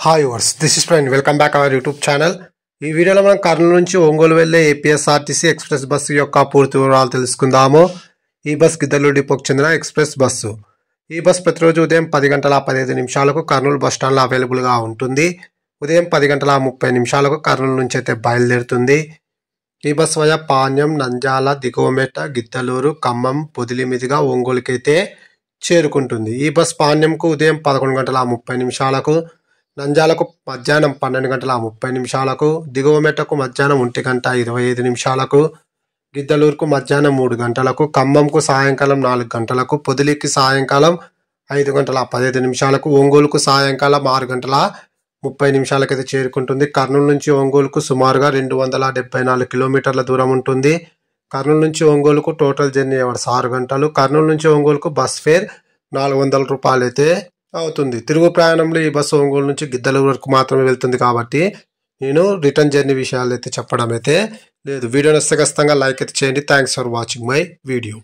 Hi viewers this is friend welcome back our YouTube channel. ఈ వీడియోలో మనం కర్నూలు నుంచి ఒంగోలు వెళ్లే ఏపీఎస్ఆర్టీసీ ఎక్స్ప్రెస్ బస్సు యొక్క పూర్తి వివరాలు తెలుసుకుందాము. ఈ బస్ గిద్దలూరు డిపోకు చెందిన ఎక్స్ప్రెస్ బస్సు. ఈ బస్ ప్రతిరోజు ఉదయం 10:15 కర్నూలు బస్ స్టాండ్లో అవైలబుల్గా ఉంటుంది. ఉదయం 10:30 కర్నూలు నుంచి అయితే బయలుదేరుతుంది. ఈ బస్ వయా పాణ్యం, నంద్యాల, దిగువమెట్ట, గిద్దలూరు, ఖమ్మం, పొదిలి మీదుగా ఒంగోలుకైతే చేరుకుంటుంది. ఈ బస్ పాణ్యంకు ఉదయం 11:30, నంద్యాలకు మధ్యాహ్నం 12:30, దిగువమెట్టకు మధ్యాహ్నం 1:25, గిద్దలూరుకు మధ్యాహ్నం 3 గంటలకు, ఖమ్మంకు సాయంకాలం 4 గంటలకు, పొదిలికి సాయంకాలం 5:15, ఒంగోలుకు సాయంకాలం 6:30 అయితే చేరుకుంటుంది. కర్నూలు నుంచి ఒంగోలుకు సుమారుగా 274 కిలోమీటర్ల దూరం ఉంటుంది. కర్నూలు నుంచి ఒంగోలుకు టోటల్ జర్నీ అవర్స్ 6 గంటలు. కర్నూలు నుంచి ఒంగోలుకు బస్ ఫేర్ 400 రూపాయలు అయితే అవుతుంది. తిరుగు ప్రయాణంలో ఈ బస్సు ఒంగోలు నుంచి గిద్దలూరు వరకు మాత్రమే వెళ్తుంది కాబట్టి నేను రిటర్న్ జర్నీ విషయాలు అయితే చెప్పడం అయితే లేదు. వీడియో నచ్చితే ఖచ్చితంగా లైక్ అయితే చేయండి. Thanks for watching my video.